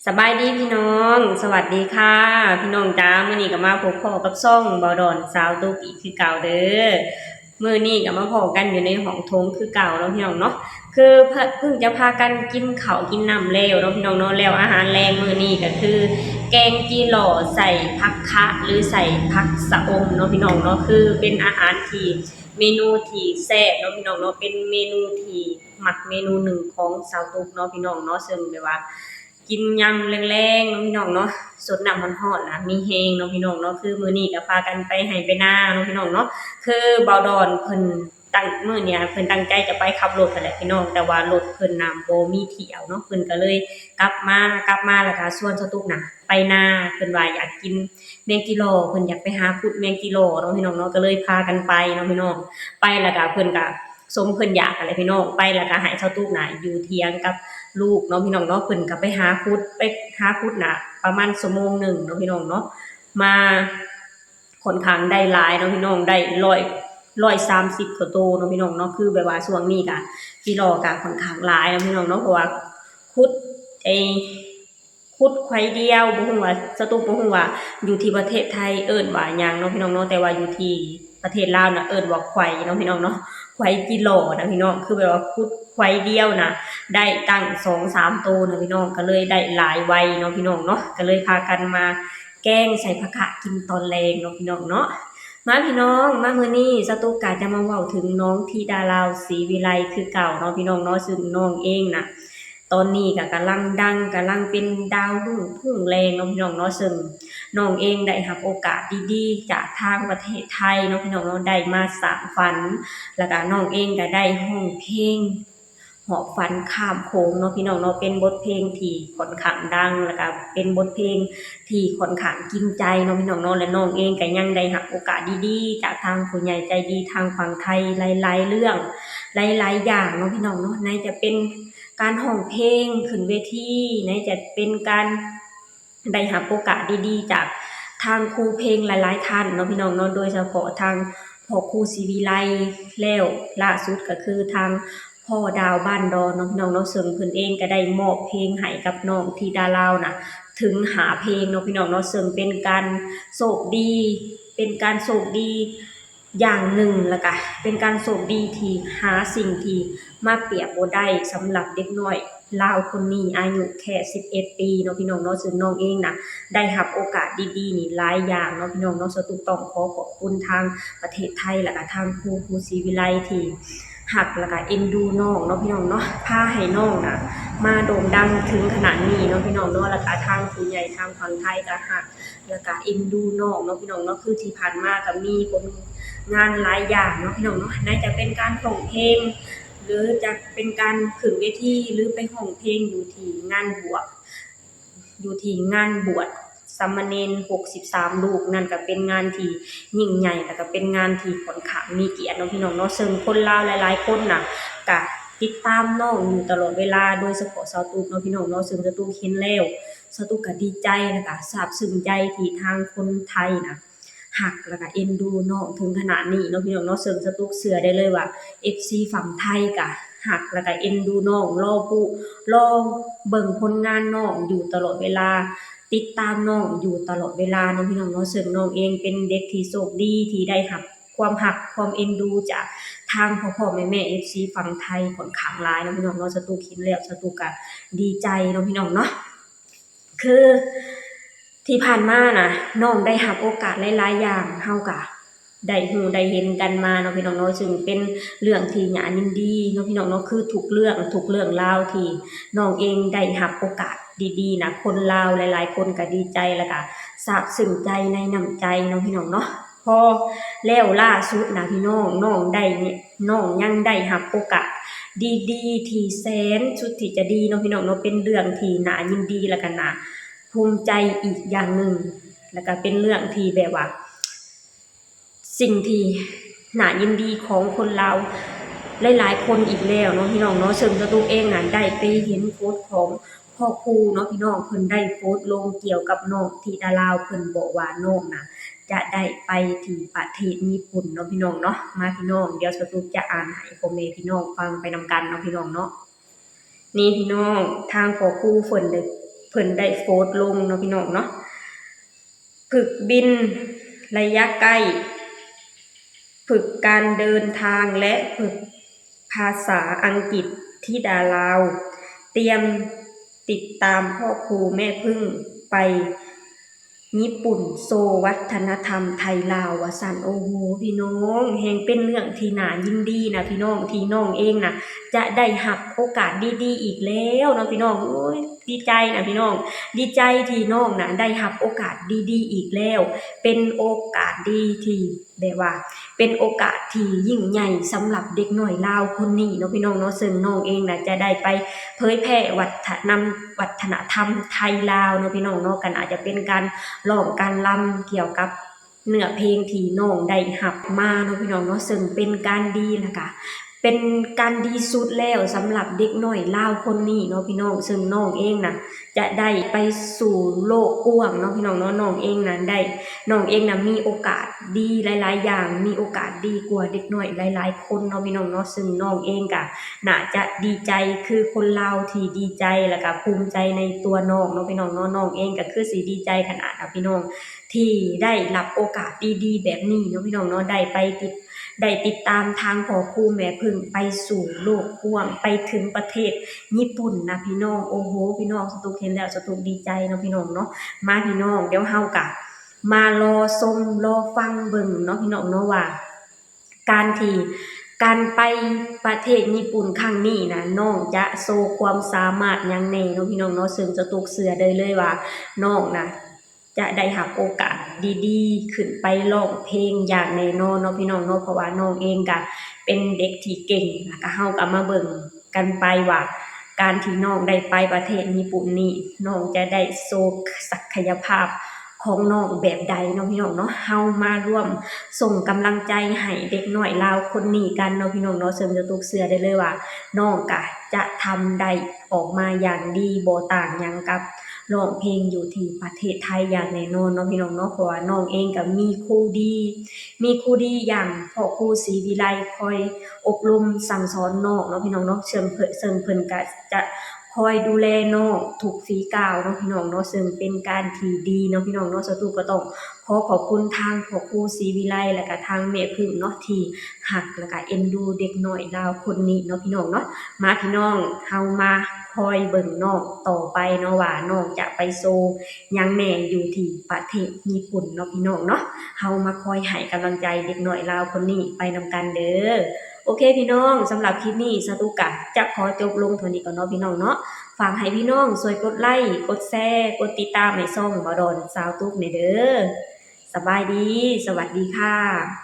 สบายดีพี่น้องสวัสดีค่ะพี่น้องจ้ามื้อนี้ก็มาพบพ่อกับซ่องบ่าวดอนสาวตุกอีกคือเก่าเด้อมื้อนี้ก็มาพอกันอยู่ในห้องโถงคือเก่าเนาะพี่น้องเนาะคือเพิ่งจะพากันกินข้าวกินน้ำแล้วเนาะพี่น้องเนาะแล้วอาหารแรงมื้อนี้ก็คือแกงจีหล่อใส่ผักคะหรือใส่ผักสะอมเนาะพี่น้องเนาะคือเป็นอาหารที่เมนูที่แซ่บเนาะพี่น้องเนาะเป็นเมนูที่มักเมนูหนึ่งของสาวตุกเนาะพี่น้องเนาะซึ่งแบบว่ากินยำแรงๆเนาะพี่น้องเนาะสดน้ำร้อนๆนะมีแฮงเนาะพี่น้องเนาะคือมื้อนี้ก็พากันไปให้ไปนาเนาะพี่น้องเนาะคือบ่าวดอนเพิ่นตั้งมื้อเนี้ยเพิ่นตั้งใจจะไปขับรถนั่นแหละพี่น้องแต่ว่ารถเพิ่นน่ะบ่มีเที่ยวเนาะเพิ่นก็เลยกลับมาแล้วก็ชวนสตุกน่ะไปนาเพิ่นว่าอยากกินแมงกิโลเพิ่นอยากไปหาขุดแมงกิโลเนาะพี่น้องเนาะก็เลยพากันไปเนาะพี่น้องไปแล้วก็เพิ่นก็สมเพิ่นอยากอะไรพี่น้องไปแล้วก็ให้สตุกน่ะอยู่เถียงกับลูกเนาะพี่น้องเนาะเพิ่นก็ไปหาขุดน่ะประมาณชั่วโมงหนึ่งเนาะพี่น้องเนาะมาค่อนข้างได้หลายเนาะพี่น้องได้130กว่าโตเนาะพี่น้องเนาะคือแบบว่าช่วงนี้ก็กิโลก็ค่อนข้างหลายเนาะพี่น้องเนาะเพราะว่าขุดไอ้ขุดไข่เดียวบ่ฮู้ว่าสตุกบ่ฮู้ว่าอยู่ที่ประเทศไทยเอิ้นว่าหยังเนาะพี่น้องเนาะแต่ว่าอยู่ที่ประเทศลาวน่ะเอิ้นว่าไข่เนาะพี่น้องเนาะไข่กิโลนะพี่น้องคือแบบว่าขุดไข่เดียวน่ะได้ตั้ง2-3โตนะพี่น้องก็เลยได้หลายไวเนาะพี่น้องเนาะก็เลยพากันมาแกงใส่ผักคะกินตอนแลงเนาะพี่น้องเนาะ มาพี่น้องมามื้อนี้สตุกกะจะมาเว้าถึงน้องธิดาลาวศรีวิไลคือเก่าเนาะพี่น้องเนาะซึ่งน้องเองน่ะตอนนี้ก็กำลังดังกำลังเป็นดาวรุ่งพุ่งแรงเนาะพี่น้องเนาะซึ่งน้องเองได้รับโอกาสดีๆจากทางประเทศไทยเนาะพี่น้องเนาะได้มาสานฝันแล้วก็น้องเองก็ได้ร้องเพลงหอบฝันข้ามโขงเนาะพี่น้องเนาะเป็นบทเพลงที่ค่อนข้างดังแล้วก็เป็นบทเพลงที่ค่อนข้างกินใจเนาะพี่น้องเนาะและน้องเองก็ยังได้รับโอกาสดีๆจากทางผู้ใหญ่ใจดีทางฝั่งไทยหลายๆเรื่องหลายๆอย่างเนาะพี่น้องเนาะไหนจะเป็นการร้องเพลงขึ้นเวทีไหนจะเป็นการได้รับโอกาสดีๆจากทางครูเพลงหลายๆท่านเนาะพี่น้องเนาะโดยเฉพาะทางพ่อครูศรีวิไลแล้วล่าสุดก็คือทางพ่อดาวบ้านดอนเนาะพี่น้องเนาะซึ่งเพิ่นเองก็ได้มอบเพลงให้กับน้องธิดาลาวน่ะถึง5เพลงเนาะพี่น้องเนาะซึ่งเป็นการโชคดีเป็นการโชคดีอย่างหนึ่งแล้วก็เป็นการโชคดีที่หาสิ่งที่มาเปรียบบ่ได้สำหรับเด็กน้อยลาวคนนี้อายุแค่11ปีเนาะพี่น้องเนาะซึ่งน้องเองน่ะได้รับโอกาสดีๆนี่หลายอย่างเนาะพี่น้องเนาะสตุกต้องขอขอบคุณทางประเทศไทยแล้วก็ทางครูศรีวิไลที่ฮักแล้วก็เอ็นดูน้องเนาะพี่น้องเนาะพาให้น้องน่ะมาโด่งดังถึงขนาดนี้เนาะพี่น้องเนาะแล้วก็ทางผู้ใหญ่ทางฝั่งไทยก็ฮักแล้วก็เอ็นดูน้องเนาะพี่น้องเนาะคือที่ผ่านมาก็มีผลงานหลายอย่างเนาะพี่น้องเนาะไหนจะเป็นการร้องเพลงหรือจะเป็นการขึ้นเวทีหรือไปร้องเพลงอยู่ที่งานบวชสามเณร63รูปนั่นก็เป็นงานที่ยิ่งใหญ่แล้วก็เป็นงานที่ค่อนข้างมีเกียรติเนาะพี่น้องเนาะซึ่งคนลาวหลายๆคนน่ะก็ติดตามน้องอยู่ตลอดเวลาโดยเฉพาะสาวตูบเนาะพี่น้องเนาะซึ่งสาวตูบเห็นแล้วสาวตูบก็ดีใจแล้วก็ซาบซึ้งใจที่ทางคนไทยน่ะฮักแล้วก็เอ็นดูน้องถึงขนาดนี้เนาะพี่น้องเนาะซึ่งสาวตูบเชื่อได้เลยว่า FC ฝั่งไทยก็ฮักแล้วก็เอ็นดูน้องรอเบิ่งผลงานน้องอยู่ตลอดเวลาติดตามน้องอยู่ตลอดเวลาเนาะพี่น้องเนาะซึ่งน้องเองเป็นเด็กที่โชคดีที่ได้รับความฮักความเอ็นดูจากทางพ่อๆแม่ๆ FC ฝั่งไทยค่อนข้างหลายเนาะพี่น้องเนาะสตุกคิดแล้วสตุกก็ดีใจเนาะพี่น้องเนาะคือที่ผ่านมาน่ะน้องได้รับโอกาสหลายๆอย่างเฮาก็ได้รู้ได้เห็นกันมาเนาะพี่น้องเนาะซึ่งเป็นเรื่องที่น่ายินดีเนาะพี่น้องเนาะคือทุกเรื่องราวที่น้องเองได้รับโอกาสดีๆน่ะคนลาวหลายๆคนก็ดีใจแล้วก็ซาบซึ้งใจในน้ำใจเนาะพี่น้องเนาะพอแล้วล่าสุดน่ะพี่น้องน้องยังได้รับโอกาสดีๆที่แสนสุดที่จะดีเนาะพี่น้องเนาะเป็นเรื่องที่น่ายินดีแล้วก็น่าภูมิใจอีกอย่างหนึ่งแล้วก็เป็นเรื่องที่แบบว่า สิ่งที่น่ายินดีของคนลาวหลายๆคนอีกแล้วเนาะพี่น้องเนาะซึ่งสตุกเองน่ะได้ไปเห็นโพสต์ของพ่อครูเนาะพี่น้องเพิ่นได้โพสต์ลงเกี่ยวกับน้องธิดาลาวเพิ่นบอกว่าน้องน่ะจะได้ไปที่ประเทศญี่ปุ่นเนาะพี่น้องเนาะมาพี่น้องเดี๋ยวสตุกจะอ่านให้พ่อแม่พี่น้องฟังไปนำกันเนาะพี่น้องเนาะนี่พี่น้องทางพ่อครูเพิ่นได้ เพิ่นได้โพสต์ลงเนาะพี่น้องเนาะฝึกบินระยะใกล้ฝึกการเดินทางและฝึกภาษาอังกฤษที่ดาลาวเตรียมติดตามพ่อครูแม่พึ่งไปญี่ปุ่นโซวัฒนธรรมไทยลาวว่าซั่นโอ้โหพี่น้องแฮงเป็นเรื่องที่น่ายินดีนะพี่น้องที่น้องเองนะจะได้รับโอกาสดีๆอีกแล้วเนาะพี่น้องโอ้ยดีใจนะพี่น้องดีใจที่น้องนะได้รับโอกาสดีๆอีกแล้วเป็นโอกาสดีที่แบบว่าเป็นโอกาสที่ยิ่งใหญ่สำหรับเด็กน้อยลาวคนนี้เนาะพี่น้องเนาะซึ่งน้องเองนะจะได้ไปเผยแพร่วัฒนธรรมไทยลาวเนาะพี่น้องเนาะกันอาจจะเป็นการร้องการรำเกี่ยวกับเนื้อเพลงที่น้องได้รับมาเนาะพี่น้องเนาะซึ่งเป็นการดีแล้วก็เป็นการดีสุดแล้วสำหรับเด็กน้อยลาวคนนี้เนาะพี่น้องซึ่งน้องเองนะจะได้ไปสู่โลกกว้างเนาะพี่น้องเนาะน้องเองนะมีโอกาสดีหลายๆอย่างมีโอกาสดีกว่าเด็กน้อยหลายๆคนเนาะพี่น้องเนาะซึ่งน้องเองก็น่าจะดีใจคือคนลาวที่ดีใจแล้วก็ภูมิใจในตัวน้องเนาะพี่น้องเนาะน้องเองก็คือสิดีใจขนาดพี่น้องที่ได้รับโอกาสดีๆแบบนี้เนาะพี่น้องเนาะได้ติดตามทางพ่อครูแม่พึ่งไปสู่โลกกว้างไปถึงประเทศญี่ปุ่นนะพี่น้องโอ้โหพี่น้องสตุกเห็นแล้วสตุกดีใจเนาะพี่น้องเนาะมาพี่น้องเดี๋ยวเฮากะมารอชมรอฟังเบิ่งเนาะพี่น้องเนาะว่าการไปประเทศญี่ปุ่นครั้งนี้นะน้องจะโชว์ความสามารถหยังแน่เนาะพี่น้องเนาะซึ่งสตุกเชื่อได้เลยว่าน้องนะจะได้รับโอกาสดีๆขึ้นไปร้องเพลงอย่างแน่นอนเนาะพี่น้องเนาะเพราะว่าน้องเองก็เป็นเด็กที่เก่งแล้วก็เฮาก็มาเบิ่งกันไปว่าการที่น้องได้ไปประเทศญี่ปุ่นนี้น้องจะได้โชว์ศักยภาพของน้องแบบใดเนาะพี่น้องเนาะเฮามาร่วมส่งกำลังใจให้เด็กน้อยลาวคนนี้กันเนาะพี่น้องเนาะซึ่งจะตุกเชื่อได้เลยว่าน้องก็จะทำได้ออกมาอย่างดีบ่ต่างหยังกับร้องเพลงอยู่ที่ประเทศไทยอย่างแน่นอนเนาะพี่น้องเนาะเพราะว่าน้องเองก็มีครูดีอย่างพ่อครูศรีวิไลคอยอบรมสั่งสอนน้องเนาะพี่น้องเนาะซึ่งเพิ่นก็จะคอยดูแลน้องทุกฝีก้าวเนาะพี่น้องเนาะซึ่งเป็นการที่ดีเนาะพี่น้องเนาะสตุก็ต้องขอบคุณทางพ่อครูศรีวิไลและก็ทางแม่พึ่งเนาะที่รักและก็เอ็นดูเด็กน้อยลาวคนนี้เนาะพี่น้องเนาะมาพี่น้องเฮามาคอยเบิ่งน้องต่อไปเนาะว่าน้องจะไปโชว์หยังแหน่อยู่ที่ประเทศญี่ปุ่นเนาะพี่น้องเนาะเฮามาคอยให้กำลังใจเด็กน้อยลาวคนนี้ไปนำกันเด้อโอเคพี่น้องสำหรับคลิปนี้สตุกะจะขอจบลงเท่านี้ก่อนเนาะพี่น้องเนาะฝากให้พี่น้องช่วยกดไลค์กดแชร์กดติดตามให้ช่องบ่ดอนสาวตุ๊กหน่อยเด้อสบายดีสวัสดีค่ะ